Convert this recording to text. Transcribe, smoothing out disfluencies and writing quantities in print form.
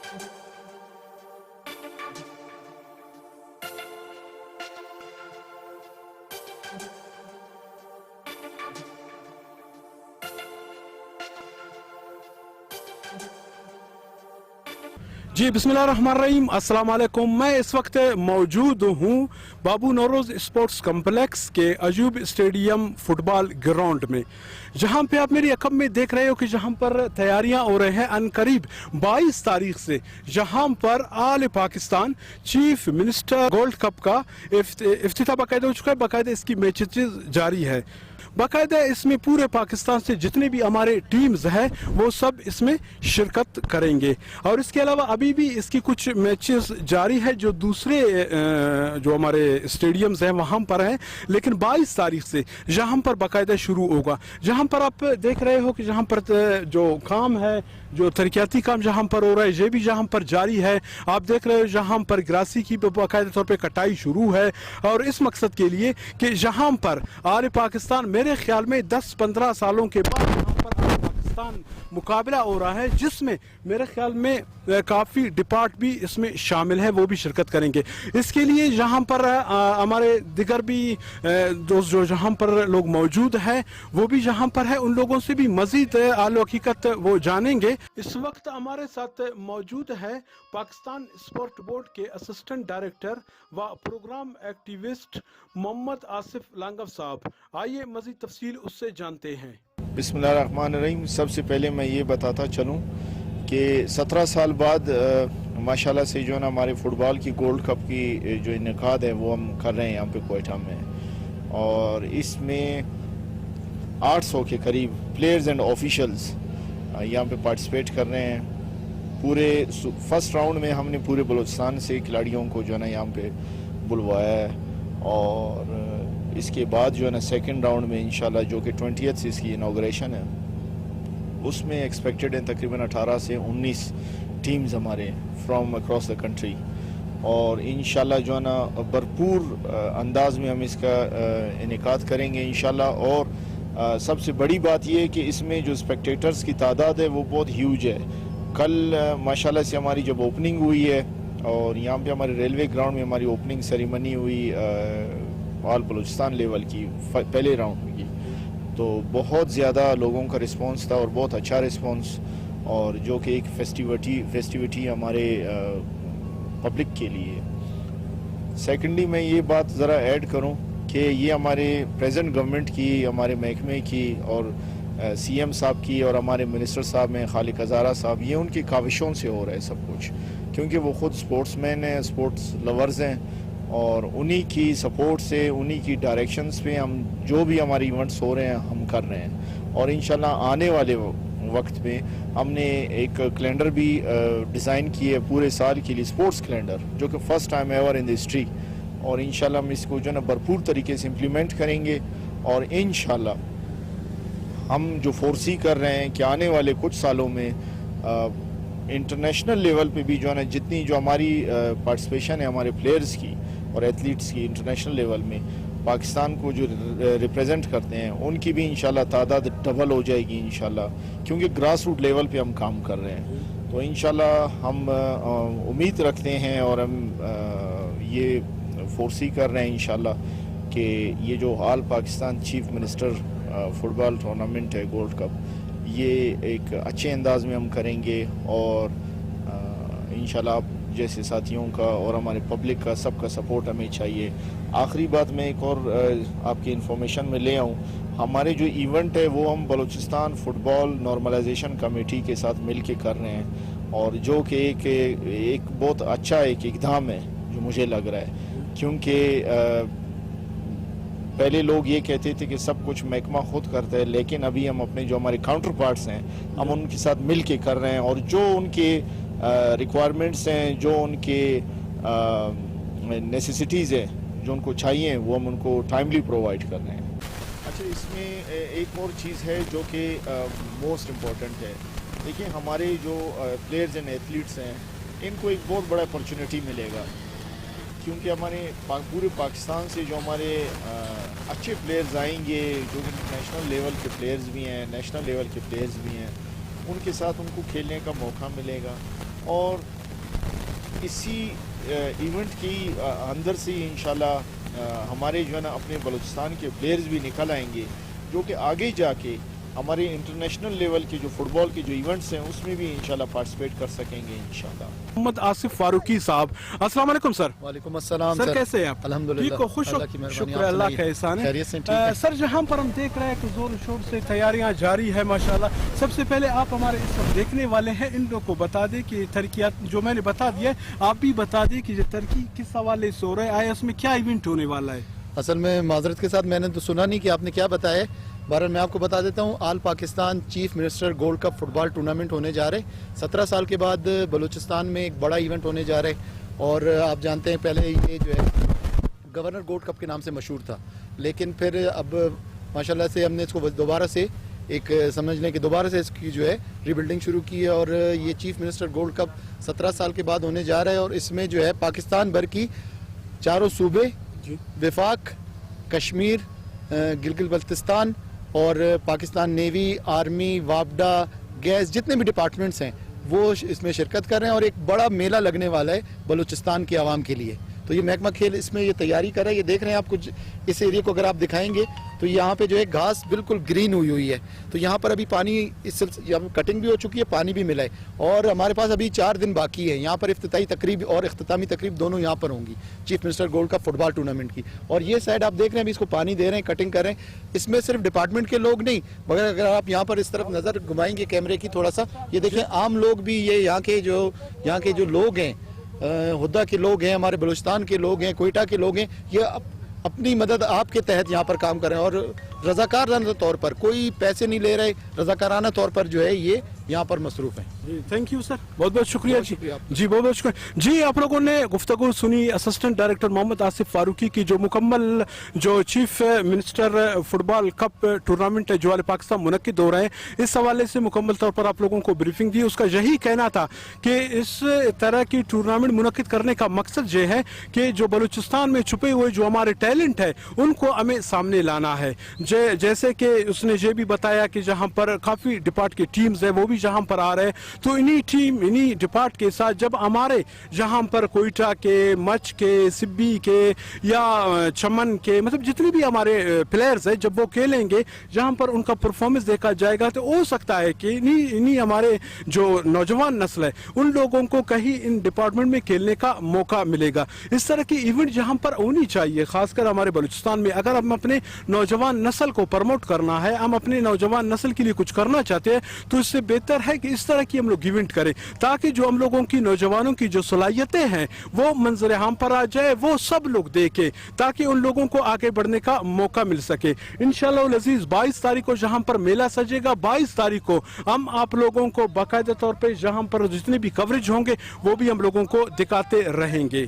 जी बिस्मिल्लाहिर्रहमानिर्रहीम, अस्सलाम वालेकुम। मैं इस वक्त मौजूद हूँ बाबू नौरोज़ स्पोर्ट्स कम्प्लेक्स के अजूब स्टेडियम फुटबॉल ग्राउंड में, जहाँ पे आप मेरी अखब में देख रहे हो कि जहाँ पर तैयारियाँ हो रहे हैं। अनकरीब 22 तारीख से जहाँ पर all Pakistan chief minister gold cup का इफ्तिताह बाकायदा हो चुका है। बाकायदा इसकी मैचेस जारी है। बाकायदा इसमें पूरे पाकिस्तान से जितने भी हमारे टीम्स हैं वो सब इसमें शिरकत करेंगे। और इसके अलावा अभी भी इसकी कुछ मैचेस जारी है जो दूसरे जो हमारे स्टेडियम्स हैं वहाँ पर हैं, लेकिन 22 तारीख से जहाँ पर बाकायदा शुरू होगा। जहाँ पर आप देख रहे हो कि जहाँ पर जो काम है, जो तरक्याती काम जहाँ पर हो रहा है, ये भी जहाँ पर जारी है। आप देख रहे हो जहाँ पर ग्रासी की बाकायदा तौर पे कटाई शुरू है, और इस मकसद के लिए कि जहाँ पर आल पाकिस्तान मेरे ख्याल में 10-15 सालों के बाद यहाँ पर आल पाकिस्तान मुकाबला हो रहा है, जिसमें मेरे ख्याल में काफ़ी डिपार्ट भी इसमें शामिल है, वो भी शिरकत करेंगे। इसके लिए यहाँ पर हमारे दिगर भी दोस्त जो जहाँ पर लोग मौजूद हैं वो भी यहाँ पर है, उन लोगों से भी मज़ीद आलो हकीकत वो जानेंगे। इस वक्त हमारे साथ मौजूद है पाकिस्तान स्पोर्ट बोर्ड के असिस्टेंट डायरेक्टर व प्रोग्राम एक्टिविस्ट मोहम्मद आसिफ लांगव साहब। आइए मज़ीद तफसील उससे जानते हैं। बिस्मिल्लाहिर्रहमानिर्रहीम। सबसे पहले मैं ये बताता चलूँ कि 17 साल बाद माशाल्लाह से जो है ना हमारे फ़ुटबॉल की गोल्ड कप की जो इनेकाद है वो हम कर रहे हैं यहाँ पे कोयटा में, और इसमें 800 के करीब प्लेयर्स एंड ऑफिशियल्स यहाँ पे पार्टिसिपेट कर रहे हैं। पूरे फर्स्ट राउंड में हमने पूरे बलूचिस्तान से खिलाड़ियों को जो है ना यहाँ पे बुलवाया है, और इसके बाद जो है ना सेकंड राउंड में इंशाल्लाह जो कि 20th से इसकी इनॉग्रेशन है, उसमें एक्सपेक्टेड हैं तकरीबन 18 से 19 टीम्स हमारे फ्रॉम अक्रॉस द कंट्री, और इंशाल्लाह जो है ना भरपूर अंदाज में हम इसका इनेकाद करेंगे इंशाल्लाह। और सबसे बड़ी बात ये है कि इसमें जो स्पेक्टेटर्स की तादाद है वो बहुत ह्यूज है। कल माशाल्लाह से हमारी जब ओपनिंग हुई है, और यहाँ पे हमारे रेलवे ग्राउंड में हमारी ओपनिंग सेरेमनी हुई ऑल बलूचिस्तान लेवल की पहले राउंड की, तो बहुत ज़्यादा लोगों का रिस्पांस था और बहुत अच्छा रिस्पांस, और जो कि एक फेस्टिविटी हमारे पब्लिक के लिए। सेकेंडली मैं ये बात ज़रा ऐड करूँ कि ये हमारे प्रेजेंट गवर्नमेंट की, हमारे महकमे की, और सीएम साहब की, और हमारे मिनिस्टर साहब में खालिक हज़ारा साहब, ये उनकी काविशों से हो रहा है सब कुछ, क्योंकि वो ख़ुद स्पोर्ट्समैन हैं, स्पोर्ट्स लवर्स हैं, और उन्हीं की सपोर्ट से, उन्हीं की डायरेक्शंस पे हम जो भी हमारे इवेंट्स हो रहे हैं हम कर रहे हैं। और इंशाल्लाह आने वाले वक्त में हमने एक कैलेंडर भी डिज़ाइन किए है पूरे साल के लिए, स्पोर्ट्स कैलेंडर, जो कि first time ever in the history, और इंशाल्लाह हम इसको जो है ना भरपूर तरीके से इम्प्लीमेंट करेंगे। और इंशाल्लाह हम जो फोर्सी कर रहे हैं कि आने वाले कुछ सालों में इंटरनेशनल लेवल पे भी जो है ना जितनी जो हमारी पार्टिसिपेशन है हमारे प्लेयर्स की और एथलीट्स की इंटरनेशनल लेवल में, पाकिस्तान को जो रिप्रेजेंट करते हैं उनकी भी इंशाल्लाह तादाद डबल हो जाएगी इंशाल्लाह, क्योंकि ग्रास रूट लेवल पे हम काम कर रहे हैं। तो इंशाल्लाह हम उम्मीद रखते हैं, और हम ये फोर्सी कर रहे हैं इंशाल्लाह कि ये जो all Pakistan chief minister football tournament है गोल्ड कप, ये एक अच्छे अंदाज में हम करेंगे, और इंशाल्लाह आप जैसे साथियों का और हमारे पब्लिक का सबका सपोर्ट हमें चाहिए। आखिरी बात मैं एक और आपकी इन्फॉर्मेशन में ले आऊँ, हमारे जो इवेंट है वो हम बलूचिस्तान फुटबॉल नॉर्मलाइजेशन कमेटी के साथ मिल के कर रहे हैं, और जो कि एक बहुत अच्छा एक इक़दाम है जो मुझे लग रहा है, क्योंकि पहले लोग ये कहते थे कि सब कुछ महकमा खुद करता है, लेकिन अभी हम अपने जो हमारे काउंटर पार्ट्स हैं हम उनके साथ मिल के कर रहे हैं, और जो उनके रिक्वायरमेंट्स हैं, जो उनके नेसेसिटीज़ हैं, जो उनको चाहिए, वो हम उनको टाइमली प्रोवाइड कर रहे हैं। अच्छा, इसमें एक और चीज़ है जो कि मोस्ट इम्पॉर्टेंट है। देखिए, हमारे जो प्लेयर्स एंड एथलीट्स हैं इनको एक बहुत बड़ा अपॉर्चुनिटी मिलेगा, क्योंकि हमारे पूरे पाकिस्तान से जो हमारे अच्छे प्लेयर्स आएंगे, जो कि नेशनल लेवल के प्लेयर्स भी हैं, नेशनल लेवल के प्लेयर्स भी हैं, ان کے ساتھ ان کو کھیلنے کا موقع ملے گا، اور اسی ایونٹ کی اندر سے ہی انشاءاللہ ہمارے جو ہے نا اپنے بلوچستان کے پلیئرز بھی نکل آئیں گے، جو کہ آگے جا کے ہمارے انٹرنیشنل لیول کے جو فٹ بال کے جو ایونٹس ہیں اس میں بھی انشاءاللہ پارٹیسپیٹ کر سکیں گے انشاءاللہ۔ محمد آصف فاروقی صاحب، السلام علیکم سر۔ وعلیکم السلام سر، کیسے ہیں آپ؟ الحمدللہ، ٹھیک ہو؟ خوش ہو؟ اللہ کی مہربانی، شکر اللہ کا احسان ہے۔ خیریت سے ٹھیک ہے سر، جہاں پر ہم دیکھ رہے ہیں کہ زور شور سے تیاریاں جاری ہے ماشاءاللہ، سب سے پہلے آپ ہمارے اس وقت دیکھنے والے ہیں، ان لوگوں کو بتا دیں کہ ترقیات جو میں نے بتا دیا ہے، آپ بھی بتا دیں کہ یہ ترقی کس حوالے سے ہو رہا ہے، آیا اس میں کیا ایونٹ ہونے والا ہے؟ اصل میں معذرت کے ساتھ میں نے تو سنا نہیں کہ آپ نے کیا بتایا ہے، بہرحال میں آپ کو بتا دیتا ہوں، all Pakistan chief minister gold cup football tournament ہونے جا رہے، 17 سال کے بعد بلوچستان میں ایک بڑا ایونٹ ہونے جا رہے، اور آپ جانتے ہیں پہلے یہ جو ہے گورنر گولڈ کپ کے نام سے مشہور تھا، لیکن پھر اب ماشاءاللہ سے ہم نے اس کو دوبارہ سے ایک سمجھ لیں کہ دوبارہ سے اس کی جو ہے ری بلڈنگ شروع کی ہے، اور یہ چیف منسٹر گولڈ کپ 17 سال کے بعد ہونے جا رہا ہے، اور اس میں جو ہے پاکستان بھر کی چاروں صوبے، وفاق، کشمیر، گلگت بلتستان اور پاکستان نیوی، آرمی، وابڈا، گیس، جتنے بھی ڈپارٹمنٹس ہیں وہ اس میں شرکت کر رہے ہیں، اور ایک بڑا میلہ لگنے والا ہے بلوچستان کی عوام کے لیے۔ تو یہ محکمہ کھیل اس میں یہ تیاری کر رہا ہے، یہ دیکھ رہے ہیں آپ کچھ اس ایریے کو اگر آپ دکھائیں گے تو یہاں پہ جو ہے گھاس بالکل گرین ہوئی ہے، تو یہاں پر ابھی پانی یہاں کٹنگ بھی ہو چکی ہے، پانی بھی ملا ہے، اور ہمارے پاس ابھی 4 دن باقی ہے، یہاں پر افتتاحی تقریب اور اختتامی تقریب دونوں یہاں پر ہوں گی chief minister gold cup football tournament کی۔ اور یہ سائڈ آپ دیکھ رہے ہیں ابھی اس کو پانی دے رہے ہیں، کٹنگ کر رہے ہیں، اس میں صرف ڈپارٹمنٹ کے لوگ نہیں، مگر اگر آپ یہاں پر اس طرف نظر گھمائیں گے کیمرے کی تھوڑا سا، یہ دیکھیں عام لوگ بھی، یہ یہاں کے جو لوگ ہیں، ہدہ کے لوگ ہیں، ہمارے بلوچستان کے لوگ ہیں، کوئٹہ کے لوگ ہیں، یہ اپنی مدد آپ کے تحت یہاں پر کام کر رہے ہیں، اور رضاکارانہ طور پر کوئی پیسے نہیں لے رہے، رضاکارانہ طور پر جو ہے یہ یہاں پر مصروف ہیں۔ جی تھینک یو سر، بہت بہت شکریہ۔ بہت شکریہ آپ کا۔ جی بہت بہت شکریہ۔ جی آپ لوگوں نے گفتگو سنی اسسٹنٹ ڈائریکٹر محمد آصف فاروقی کی، جو مکمل جو چیف منسٹر فٹ بال کپ ٹورنامنٹ جو والے پاکستان منعقد ہو رہے ہیں اس حوالے سے مکمل طور پر آپ لوگوں کو بریفنگ دی۔ اس کا یہی کہنا تھا کہ اس طرح کی ٹورنامنٹ منعقد کرنے کا مقصد یہ ہے کہ جو بلوچستان میں چھپے ہوئے جو ہمارے ٹیلنٹ ہے ان کو ہمیں سامنے لانا ہے، جیسے کہ اس نے یہ بھی بتایا کہ جہاں پر کافی ڈپارٹ کے ٹیمز ہیں وہ بھی جہاں پر آ رہے ہیں، تو انہی ڈپارٹ کے ساتھ جب ہمارے جہاں پر کوئٹہ کے، مچ کے، سبی کے یا چمن کے، مطلب جتنے بھی ہمارے پلیئرز ہیں جب وہ کھیلیں گے جہاں پر ان کا پرفارمنس دیکھا جائے گا، تو ہو سکتا ہے کہ انہی ہمارے جو نوجوان نسل ہے ان لوگوں کو کہیں ان ڈپارٹمنٹ میں کھیلنے کا موقع ملے گا۔ اس طرح کی ایونٹ جہاں پر ہونی چاہیے، خاص کر ہمارے بلوچستان میں، اگر ہم اپنے نوجوان نسل کو پروموٹ کرنا ہے، ہم اپنے نوجوان نسل کے لیے کچھ کرنا چاہتے ہیں، تو اس سے بہتر ہے کہ اس طرح کی ہم لوگ ایونٹ کریں، تاکہ جو ہم لوگوں کی نوجوانوں کی جو صلاحیتیں ہیں وہ منظر عام پر آ جائے، وہ سب لوگ دیکھیں، تاکہ ان لوگوں کو آگے بڑھنے کا موقع مل سکے۔ انشاءاللہ العزیز 22 تاریخ کو جہاں پر میلہ سجے گا، 22 تاریخ کو ہم آپ لوگوں کو باقاعدہ طور پہ جہاں پر جتنے بھی کوریج ہوں گے وہ بھی ہم لوگوں کو دکھاتے رہیں گے۔